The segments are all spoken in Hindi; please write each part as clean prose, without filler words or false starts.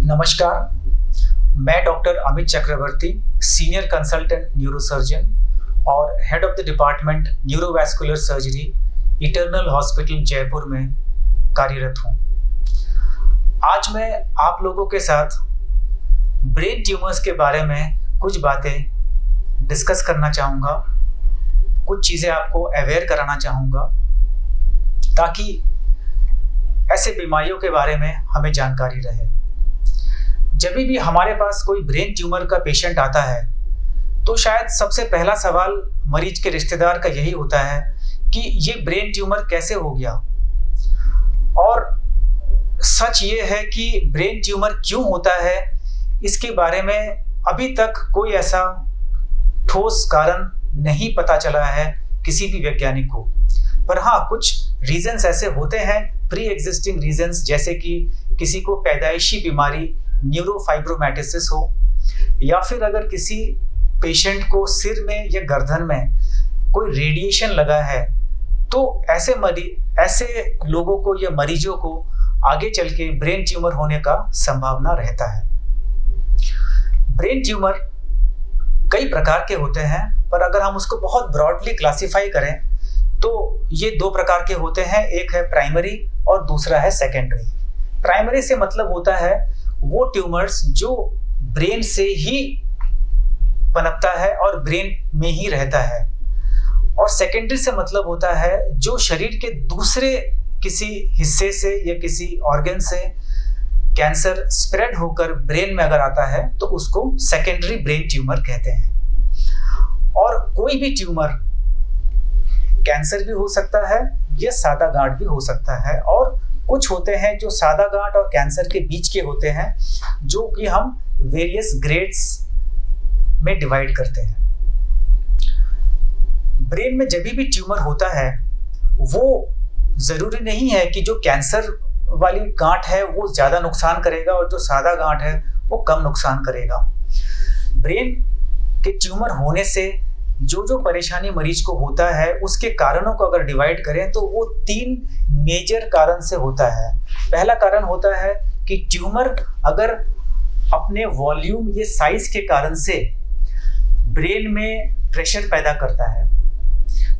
नमस्कार, मैं डॉक्टर अमित चक्रवर्ती, सीनियर कंसल्टेंट न्यूरोसर्जन और head of the department neurovascular surgery, eternal hospital Jaipur में कार्यरत हूँ। आज मैं आप लोगों के साथ ब्रेन ट्यूमर्स के बारे में कुछ बातें डिस्कस करना चाहूँगा, कुछ चीज़ें आपको अवेयर कराना चाहूँगा ताकि ऐसे बीमारियों के बारे में हमें जानकारी रहे। जब भी हमारे पास कोई ब्रेन ट्यूमर का पेशेंट आता है तो शायद सबसे पहला सवाल मरीज के रिश्तेदार का यही होता है कि ये ब्रेन ट्यूमर कैसे हो गया। और सच ये है कि ब्रेन ट्यूमर क्यों होता है, इसके बारे में अभी तक कोई ऐसा ठोस कारण नहीं पता चला है किसी भी वैज्ञानिक को। पर हाँ, कुछ रीजंस ऐसे होते हैं, प्री एग्जिस्टिंग रीजंस, जैसे कि किसी को पैदाइशी बीमारी न्यूरोफाइब्रोमैटिसिस हो, या फिर अगर किसी पेशेंट को सिर में या गर्दन में कोई रेडिएशन लगा है तो ऐसे लोगों को या मरीजों को आगे चल के ब्रेन ट्यूमर होने का संभावना रहता है। ब्रेन ट्यूमर कई प्रकार के होते हैं, पर अगर हम उसको बहुत ब्रॉडली क्लासिफाई करें तो ये दो प्रकार के होते हैं। एक है प्राइमरी और दूसरा है सेकेंडरी। प्राइमरी से मतलब होता है वो ट्यूमर्स जो ब्रेन से ही पनपता है और ब्रेन में ही रहता है। और सेकेंडरी से मतलब होता है जो शरीर के दूसरे किसी हिस्से से या किसी ऑर्गन से कैंसर स्प्रेड होकर ब्रेन में अगर आता है तो उसको सेकेंडरी ब्रेन ट्यूमर कहते हैं। और कोई भी ट्यूमर कैंसर भी हो सकता है या सादा गांठ भी हो सकता है, और कुछ होते हैं जो सादा गांठ और कैंसर के बीच के होते हैं, जो कि हम वेरियस ग्रेड्स में डिवाइड करते हैं। ब्रेन में जब भी ट्यूमर होता है वो जरूरी नहीं है कि जो कैंसर वाली गांठ है वो ज्यादा नुकसान करेगा और जो सादा गांठ है वो कम नुकसान करेगा। ब्रेन के ट्यूमर होने से जो परेशानी मरीज को होता है उसके कारणों को अगर डिवाइड करें तो वो 3 मेजर कारण से होता है। पहला कारण होता है कि ट्यूमर अगर अपने वॉल्यूम या साइज के कारण से ब्रेन में प्रेशर पैदा करता है।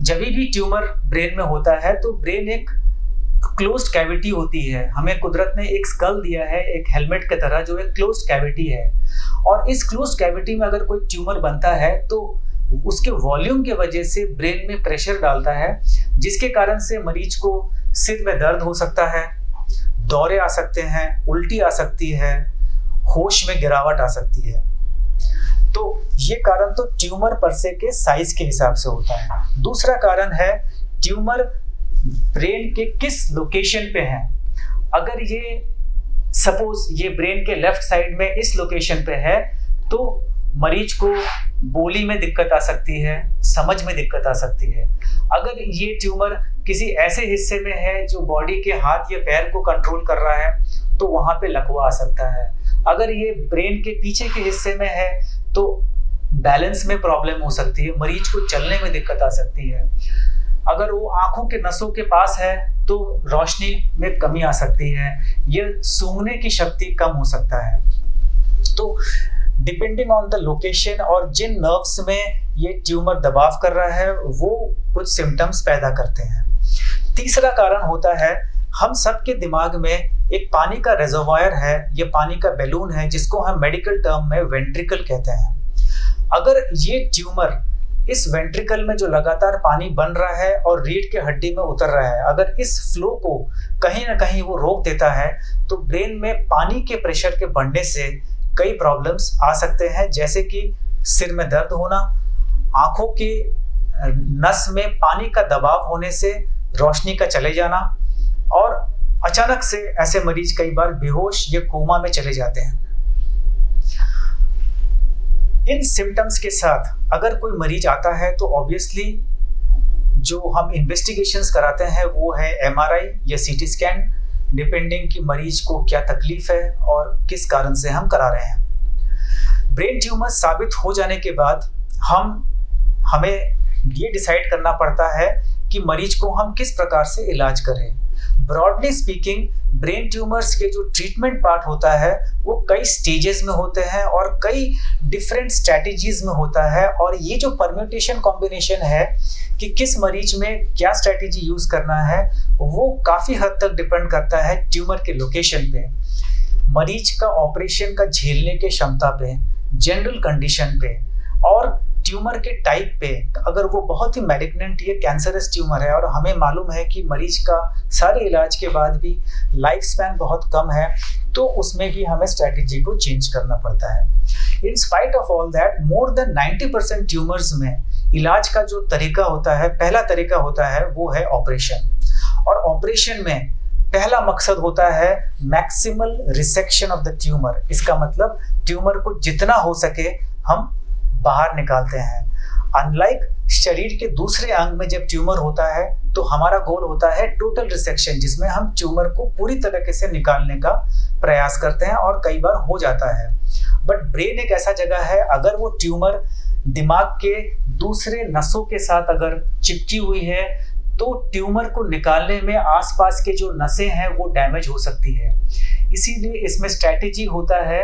जब भी ट्यूमर ब्रेन में होता है तो ब्रेन एक क्लोज्ड कैविटी होती है। हमें कुदरत ने एक स्कल दिया है, एक हेलमेट की तरह, जो एक क्लोज्ड कैविटी है। और इस क्लोज्ड कैविटी में अगर कोई ट्यूमर बनता है तो उसके वॉल्यूम के वजह से ब्रेन में प्रेशर डालता है, जिसके कारण से मरीज को सिर में दर्द हो सकता है, दौरे आ सकते हैं, उल्टी आ सकती है, होश में गिरावट आ सकती है। तो ये कारण तो ट्यूमर पर से के साइज के हिसाब से होता है। दूसरा कारण है ट्यूमर ब्रेन के किस लोकेशन पे है। अगर ये सपोज ये ब्रेन के लेफ्ट साइड में इस लोकेशन पे है तो मरीज को बोली में दिक्कत आ सकती है, समझ में दिक्कत आ सकती है। अगर ये ट्यूमर किसी ऐसे हिस्से में है जो बॉडी के हाथ या पैर को कंट्रोल कर रहा है तो वहां पे लकवा आ सकता है। अगर ये ब्रेन के पीछे के हिस्से में है तो बैलेंस में प्रॉब्लम हो सकती है, मरीज को चलने में दिक्कत आ सकती है। अगर वो आंखों के नसों के पास है तो रोशनी में कमी आ सकती है, ये सूंघने की शक्ति कम हो सकता है। तो डिपेंडिंग ऑन द लोकेशन और जिन नर्व्स में ये ट्यूमर दबाव कर रहा है वो कुछ सिम्टम्स पैदा करते हैं। तीसरा कारण होता है, हम सबके दिमाग में एक पानी का रिजर्वायर है, ये पानी का बैलून है, जिसको हम मेडिकल टर्म में वेंट्रिकल कहते हैं। अगर ये ट्यूमर इस वेंट्रिकल में जो लगातार पानी बन रहा है और रीढ़ के हड्डी में उतर रहा है, अगर इस फ्लो को कहीं ना कहीं वो रोक देता है तो ब्रेन में पानी के प्रेशर के बढ़ने से कई प्रॉब्लम्स आ सकते हैं, जैसे कि सिर में दर्द होना, आंखों के नस में पानी का दबाव होने से रोशनी का चले जाना, और अचानक से ऐसे मरीज कई बार बेहोश या कोमा में चले जाते हैं। इन सिम्टम्स के साथ अगर कोई मरीज आता है तो ऑब्वियसली जो हम इन्वेस्टिगेशंस कराते हैं वो है MRI या CT स्कैन, डिपेंडिंग कि मरीज को क्या तकलीफ है और किस कारण से हम करा रहे हैं। ब्रेन ट्यूमर साबित हो जाने के बाद हमें ये डिसाइड करना पड़ता है कि मरीज को हम किस प्रकार से इलाज करें। ब्रॉडली स्पीकिंग ब्रेन ट्यूमर्स के जो ट्रीटमेंट पार्ट होता है वो कई स्टेजेस में होते हैं और कई डिफरेंट स्ट्रैटेजीज में होता है, और ये जो परम्यूटेशन कॉम्बिनेशन है कि किस मरीज में क्या स्ट्रैटेजी यूज करना है वो काफ़ी हद तक डिपेंड करता है ट्यूमर के लोकेशन पे, मरीज का ऑपरेशन का झेलने के क्षमता पे, जनरल कंडीशन पे और ट्यूमर के टाइप पे। अगर वो बहुत ही मैलिग्नेंट ये कैंसरस ट्यूमर है और हमें मालूम है कि मरीज का सारे इलाज के बाद भी लाइफ स्पैन बहुत कम है, तो उसमें भी हमें स्ट्रैटेजी को चेंज करना पड़ता है। In spite of all that, more than 90% tumours में इलाज का जो तरीका होता है, पहला तरीका होता है वो है ऑपरेशन। और ऑपरेशन में पहला मकसद होता है maximal resection of the tumour. इसका मतलब ट्यूमर को जितना हो सके हम बाहर निकालते हैं। अनलाइक शरीर के दूसरे अंग में जब ट्यूमर होता है तो हमारा गोल होता है टोटल रिसेक्शन, जिसमें हम ट्यूमर को पूरी तरीके से निकालने का प्रयास करते हैं और कई बार हो जाता है। बट ब्रेन एक ऐसा जगह है, अगर वो ट्यूमर दिमाग के दूसरे नसों के साथ अगर चिपकी हुई है तो ट्यूमर को निकालने में आसपास के जो नसें हैं वो डैमेज हो सकती है। इसीलिए इसमें स्ट्रैटेजी होता है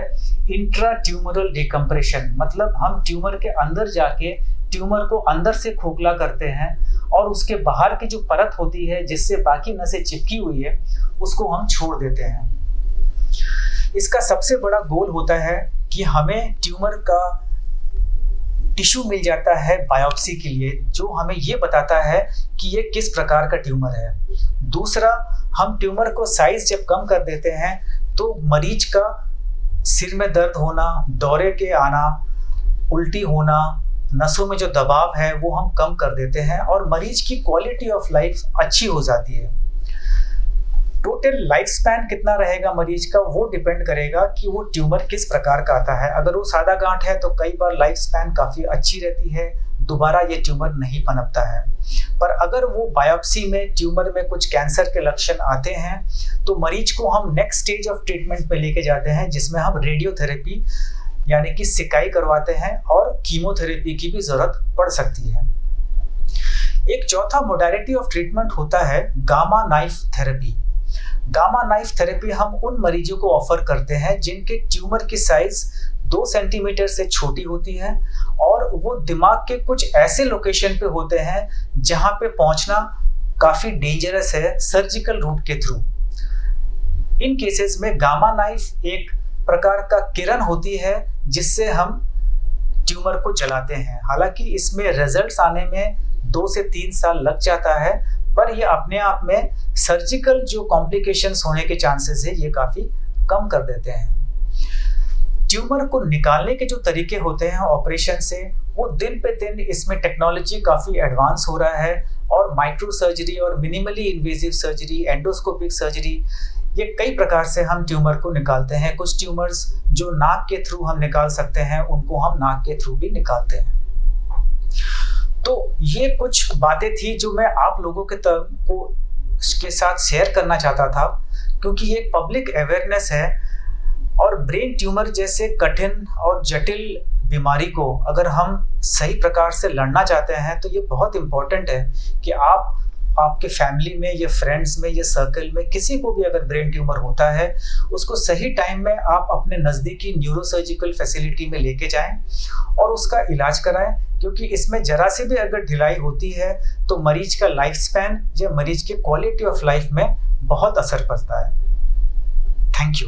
इंट्रा ट्यूमरल डिकम्प्रेशन, मतलब हम ट्यूमर के अंदर जाके ट्यूमर को अंदर से खोखला करते हैं और उसके बाहर की जो परत होती है जिससे बाकी नसें चिपकी हुई है उसको हम छोड़ देते हैं। इसका सबसे बड़ा गोल होता है कि हमें ट्यूमर का टिश्यू मिल जाता है बायोप्सी के लिए, जो हमें ये बताता है कि ये किस प्रकार का ट्यूमर है। दूसरा, हम ट्यूमर को साइज जब कम कर देते हैं तो मरीज का सिर में दर्द होना, दौरे के आना, उल्टी होना, नसों में जो दबाव है वो हम कम कर देते हैं और मरीज की क्वालिटी ऑफ लाइफ अच्छी हो जाती है। टोटल लाइफ स्पैन कितना रहेगा मरीज का वो डिपेंड करेगा कि वो ट्यूमर किस प्रकार का आता है। अगर वो सादा गांठ है तो कई बार लाइफ स्पैन काफ़ी अच्छी रहती है, दोबारा ये ट्यूमर नहीं पनपता है। पर अगर वो बायोप्सी में ट्यूमर में कुछ कैंसर के लक्षण आते हैं तो मरीज को हम नेक्स्ट स्टेज ऑफ ट्रीटमेंट पे लेके जाते हैं, जिसमें हम रेडियोथेरेपी यानी कि सिकाई करवाते हैं और कीमोथेरेपी की भी जरूरत पड़ सकती है। एक चौथा मोडालिटी ऑफ ट्रीटमेंट होता है gamma knife therapy. Gamma knife therapy हम उन मरीजों को ऑफर करते हैं जिनके ट्यूमर की साइज 2 सेंटीमीटर से छोटी होती है और वो दिमाग के कुछ ऐसे लोकेशन पे होते हैं जहां पे पहुंचना काफी डेंजरस है सर्जिकल रूट के थ्रू। इन केसेस में गामा नाइफ एक प्रकार का किरण होती है जिससे हम ट्यूमर को जलाते हैं। हालांकि इसमें रिजल्ट्स आने में 2 से 3 साल लग जाता है, पर ये अपने आप में सर्जिकल जो कॉम्प्लिकेशंस होने के चांसेस है ये काफ़ी कम कर देते हैं। ट्यूमर को निकालने के जो तरीके होते हैं ऑपरेशन से, वो दिन पे दिन इसमें टेक्नोलॉजी काफ़ी एडवांस हो रहा है और माइक्रो सर्जरी और minimally invasive surgery, endoscopic surgery, ये कई प्रकार से हम ट्यूमर को निकालते हैं। कुछ ट्यूमर्स जो नाक के थ्रू हम निकाल सकते हैं उनको हम नाक के थ्रू भी निकालते हैं। तो ये कुछ बातें थी जो मैं आप लोगों के साथ शेयर करना चाहता था, क्योंकि ये पब्लिक अवेयरनेस है और ब्रेन ट्यूमर जैसे कठिन और जटिल बीमारी को अगर हम सही प्रकार से लड़ना चाहते हैं तो ये बहुत इम्पोर्टेंट है कि आपके फैमिली में या फ्रेंड्स में या सर्कल में किसी को भी अगर ब्रेन ट्यूमर होता है उसको सही टाइम में आप अपने नज़दीकी न्यूरोसर्जिकल फैसिलिटी में लेके जाएं और उसका इलाज कराएं, क्योंकि इसमें जरा से भी अगर ढिलाई होती है तो मरीज का लाइफ स्पैन या मरीज के क्वालिटी ऑफ लाइफ में बहुत असर पड़ता है। Thank you.